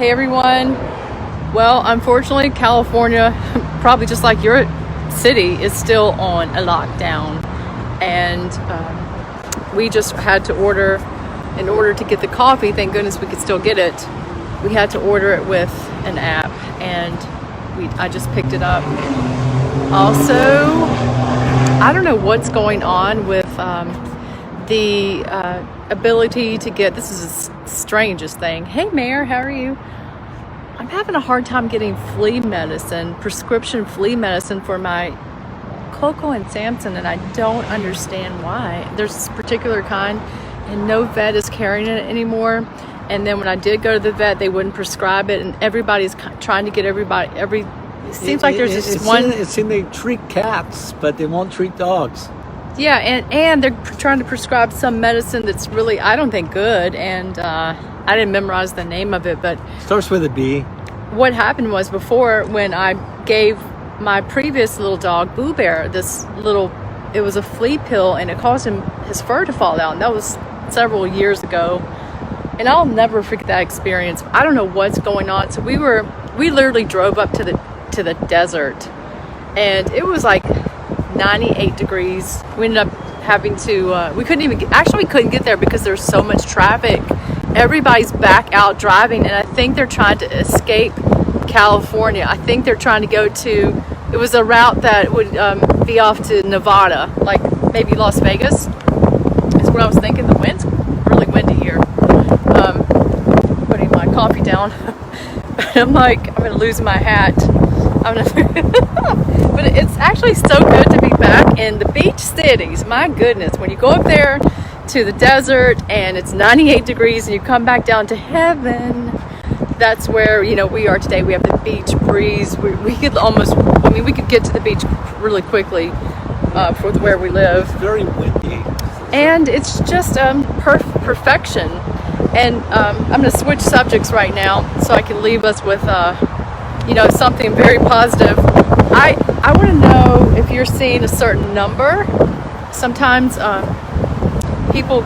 Hey everyone. Well, unfortunately, California, probably just like your city, is still on a lockdown. And we just had to order, in order to get the coffee, thank goodness we could still get it, we had to order it with an app, and I just picked it up. Also, I don't know what's going on with the ability to get, this is the strangest thing. Hey Mayor, how are you? I'm having a hard time getting flea medicine, prescription flea medicine for my Coco and Samson, and I don't understand why. There's this particular kind, and no vet is carrying it anymore. And then when I did go to the vet, they wouldn't prescribe it, and everybody's trying to get it seems like there's this one. It seems they treat cats, but they won't treat dogs. Yeah, and they're trying to prescribe some medicine that's really, I don't think, good, and I didn't memorize the name of it, but Starts with a B. What happened was, before, when I gave my previous little dog, Boo Bear, it was a flea pill, and it caused his fur to fall out, and that was several years ago, and I'll never forget that experience. I don't know what's going on. So we literally drove up to the desert, and it was like 98 degrees. We ended up having to, we couldn't get there because there's so much traffic. Everybody's back out driving, and I think they're trying to escape California. I think they're trying to go to, it was a route that would be off to Nevada, like maybe Las Vegas is what I was thinking. The wind's really windy here. Putting my coffee down. I'm like, I'm gonna lose my hat. But it's actually so good to be back in the beach cities. My goodness, when you go up there to the desert and it's 98 degrees and you come back down to heaven, that's where, we are today. We have the beach breeze. We could get to the beach really quickly for where we live. It's very windy. And it's just perfection. And I'm going to switch subjects right now so I can leave us with something very positive. I want to know if you're seeing a certain number. Sometimes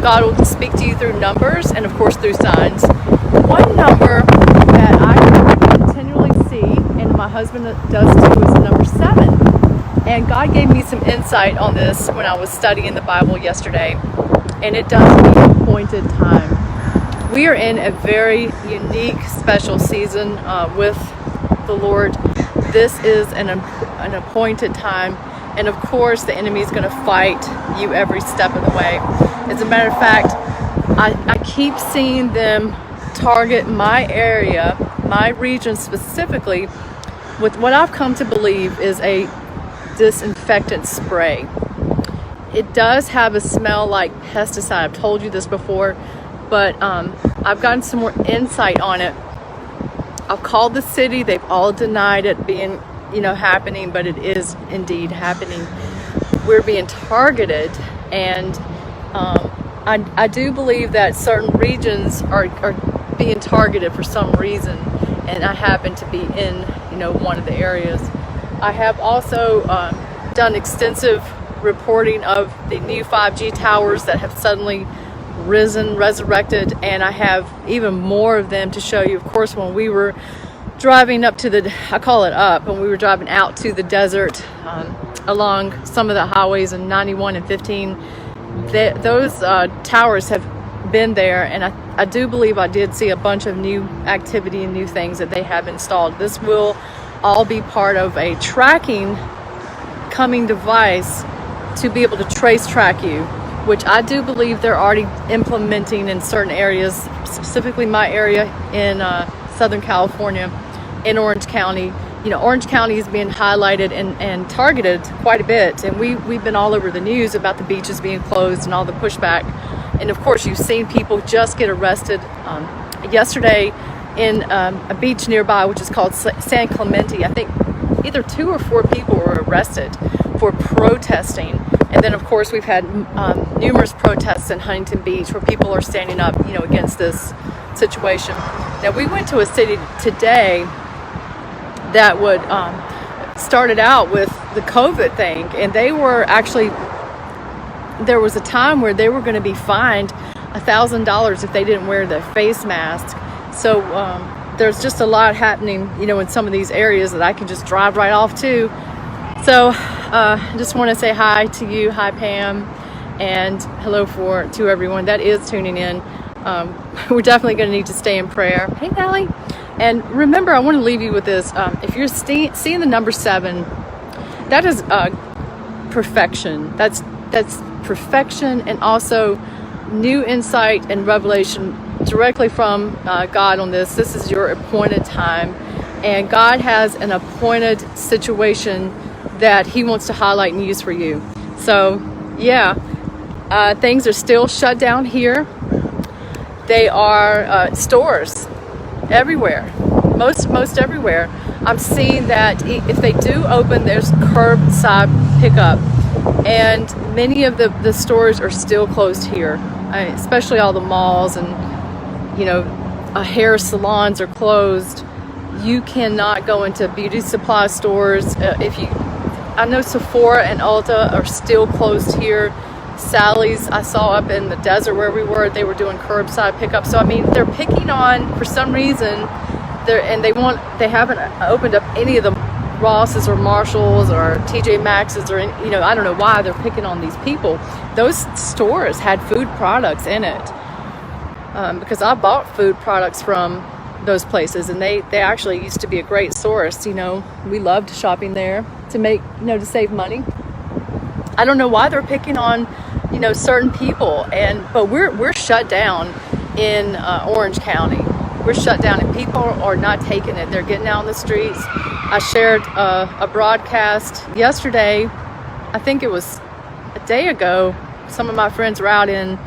God will speak to you through numbers, and of course through signs. One number that I continually see, and my husband does too, is the number 7. And God gave me some insight on this when I was studying the Bible yesterday, and it does mean appointed time. We are in a very unique, special season with the Lord. This is an appointed time, and of course the enemy is going to fight you every step of the way. As a matter of fact, I keep seeing them target my area, my region specifically, with what I've come to believe is a disinfectant spray. It does have a smell like pesticide. I've told you this before, but I've gotten some more insight on it. I've called the city. They've all denied it being, happening, but it is indeed happening. We're being targeted, and I do believe that certain regions are being targeted for some reason, and I happen to be in, one of the areas. I have also done extensive reporting of the new 5G towers that have suddenly resurrected, and I have even more of them to show you. Of course, when we were driving up to when we were driving out to the desert along some of the highways in 91 and 15, those towers have been there, and I do believe I did see a bunch of new activity and new things that they have installed. This will all be part of a tracking coming device to be able to track you, which I do believe they're already implementing in certain areas, specifically my area in Southern California, in Orange County. Orange County is being highlighted and targeted quite a bit, and we've been all over the news about the beaches being closed and all the pushback. And of course, you've seen people just get arrested. Yesterday in a beach nearby, which is called San Clemente, I think either 2 or 4 people were arrested for protesting. And then, of course, we've had numerous protests in Huntington Beach where people are standing up, against this situation. Now, we went to a city today that started out with the COVID thing, and they were actually, there was a time where they were going to be fined $1,000 if they didn't wear the face mask. So there's just a lot happening, in some of these areas that I can just drive right off to. So I just want to say hi to you. Hi, Pam. And hello to everyone that is tuning in. We're definitely going to need to stay in prayer. Hey, Allie. And remember, I want to leave you with this. If you're seeing the number 7, that is perfection. That's perfection, and also new insight and revelation directly from God on this. This is your appointed time, and God has an appointed situation that he wants to highlight and use for you. So yeah, things are still shut down here. They are stores everywhere, most everywhere. I'm seeing that if they do open, there's curbside pickup, and many of the stores are still closed here, especially all the malls, and hair salons are closed. You cannot go into beauty supply stores. I know Sephora and Ulta are still closed here. Sally's, I saw up in the desert where we were, they were doing curbside pickup. So I mean, they're picking on, for some reason, they haven't opened up any of the Ross's or Marshall's or TJ Maxx's, or I don't know why they're picking on these people. Those stores had food products in it, because I bought food products from those places, and they actually used to be a great source. We loved shopping there to make to save money. I don't know why they're picking on certain people, but we're shut down in Orange County. We're shut down, and people are not taking it. They're getting out on the streets. I shared a broadcast yesterday. I think it was a day ago. Some of my friends were out in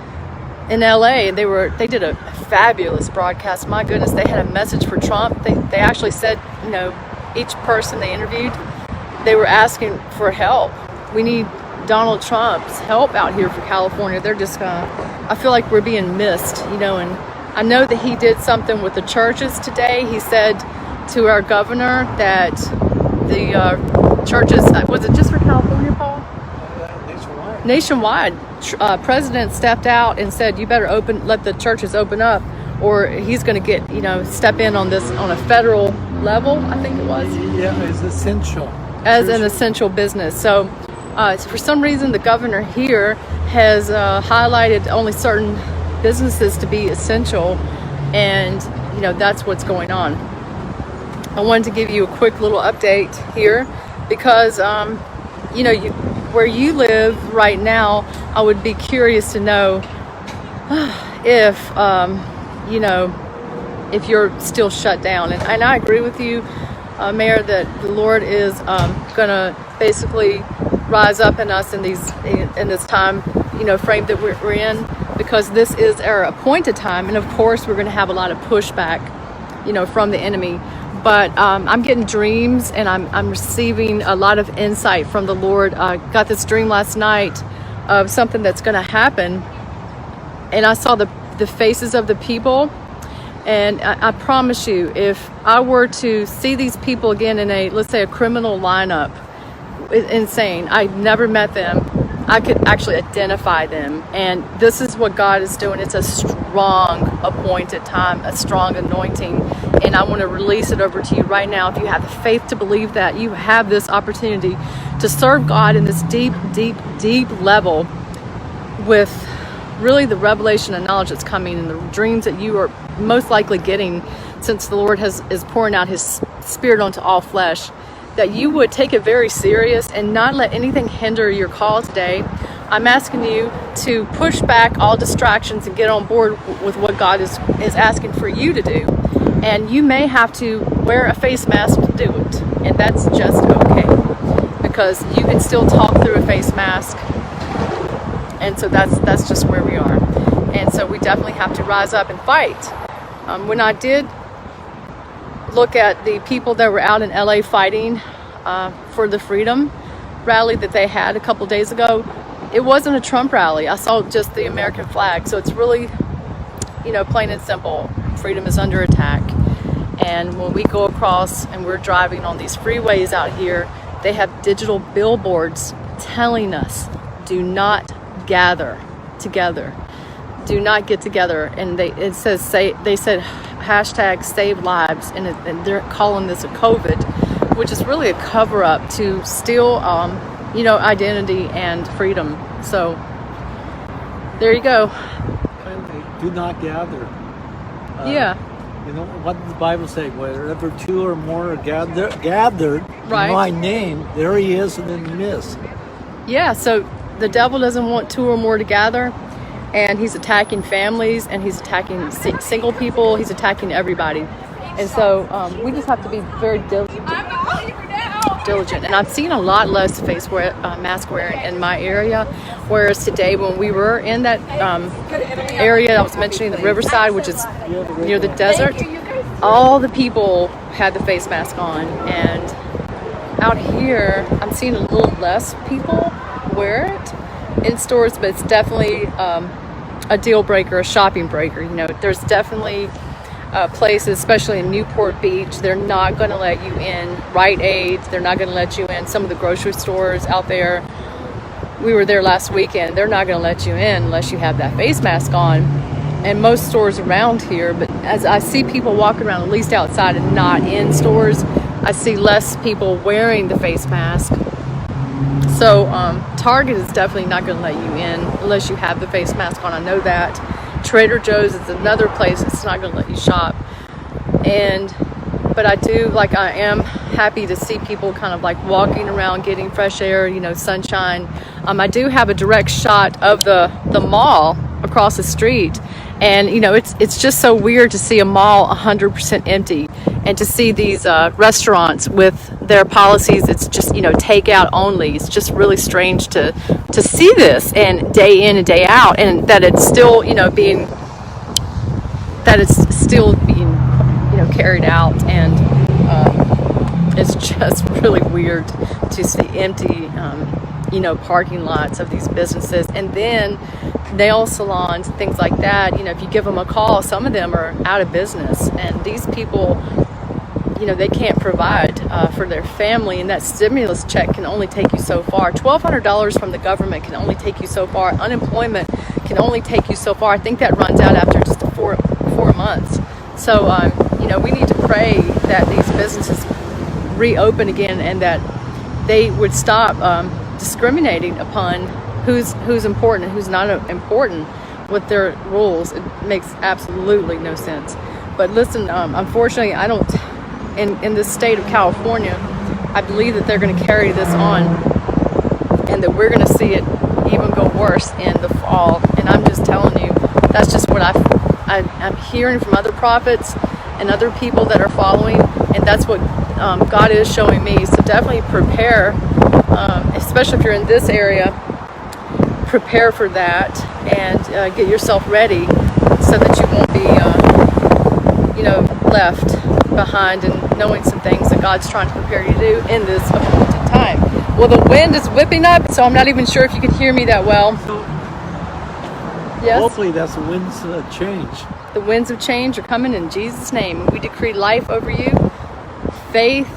LA, and they did a fabulous broadcast. My goodness, they had a message for Trump. They actually said, each person they interviewed, they were asking for help. We need Donald Trump's help out here for California. They're just I feel like we're being missed, and I know that he did something with the churches today. He said to our governor that the churches, was it just for California, Paul? Nationwide. President stepped out and said, you better let the churches open up, or he's going to get, step in on this on a federal level, I think it was. Yeah, it's essential. As an essential business. So for some reason, the governor here has highlighted only certain businesses to be essential, and that's what's going on. I wanted to give you a quick little update here because where you live right now, I would be curious to know if if you're still shut down. And I agree with you, Mayor, that the Lord is gonna basically rise up in us in this time frame that we're in, because this is our appointed time, and of course we're going to have a lot of pushback from the enemy. But I'm getting dreams, and I'm receiving a lot of insight from the Lord. I got this dream last night of something that's going to happen, and I saw the faces of the people. And I promise you, if I were to see these people again in let's say a criminal lineup, insane, I've never met them, I could actually identify them. And this is what God is doing. It's a strong appointed time, a strong anointing. And I want to release it over to you right now. If you have the faith to believe that, you have this opportunity to serve God in this deep, deep, deep level with really the revelation and knowledge that's coming, and the dreams that you are most likely getting, since the Lord is pouring out his spirit onto all flesh, that you would take it very serious and not let anything hinder your call today. I'm asking you to push back all distractions and get on board with what God is asking for you to do. And you may have to wear a face mask to do it, and that's just okay, because you can still talk through a face mask. And so that's just where we are. And so we definitely have to rise up and fight. When I did look at the people that were out in LA fighting for the freedom rally that they had a couple days ago, it wasn't a Trump rally. I saw just the American flag. So it's really, plain and simple. Freedom is under attack. And when we go across and we're driving on these freeways out here, they have digital billboards telling us, do not gather together. Do not get together. And they said hashtag save lives, and they're calling this a COVID, which is really a cover-up to steal, identity and freedom. So there you go. Do not gather. Yeah. You know, what does the Bible say? Wherever two or more are gathered Right. in my name, there he is in the midst. Yeah, so the devil doesn't want two or more to gather, and he's attacking families, and he's attacking single people, he's attacking everybody. And so we just have to be very diligent. And I've seen a lot less mask wearing in my area, whereas today when we were in that area I was mentioning, the Riverside, which is near the desert, all the people had the face mask on, and out here I'm seeing a little less people wear it in stores, but it's definitely a deal breaker, a shopping breaker. You know, there's definitely places, especially in Newport Beach, they're not going to let you in. Rite Aid, they're not going to let you in. Some of the grocery stores out there, we were there last weekend, they're not going to let you in unless you have that face mask on. And most stores around here, but as I see people walking around, at least outside and not in stores, I see less people wearing the face mask. So Target is definitely not going to let you in unless you have the face mask on. I know that. Trader Joe's is another place that's not going to let you shop. But I am happy to see people kind of like walking around, getting fresh air, sunshine. I do have a direct shot of the mall across the street, and it's just so weird to see a mall 100% empty, and to see these restaurants with their policies. It's just takeout only. It's just really strange to see this, and day in and day out, and that it's still being carried out, and it's just really weird to see empty parking lots of these businesses. And then nail salons, things like that, if you give them a call, some of them are out of business, and these people, they can't provide for their family, and that stimulus check can only take you so far. $1,200 from the government can only take you so far. Unemployment can only take you so far. I think that runs out after just four months. So we need to pray that these businesses reopen again, and that they would stop discriminating upon who's important and who's not important with their rules. It makes absolutely no sense. But listen, unfortunately, I don't. In the state of California, I believe that they're going to carry this on, and that we're going to see it even go worse in the fall. And I'm just telling you, that's just what I'm hearing from other prophets and other people that are following, and that's what God is showing me. So definitely prepare, especially if you're in this area, prepare for that, and get yourself ready so that you won't be left behind, and knowing some things that God's trying to prepare you to do in this appointed time. Well, the wind is whipping up, so I'm not even sure if you can hear me that well. Yes? Hopefully that's the winds change. The winds of change are coming in Jesus' name, and we decree life over you, faith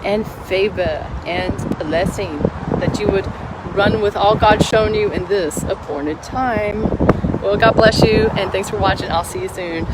and favor and blessing, that you would run with all God's shown you in this appointed time. Well, God bless you, and thanks for watching. I'll see you soon.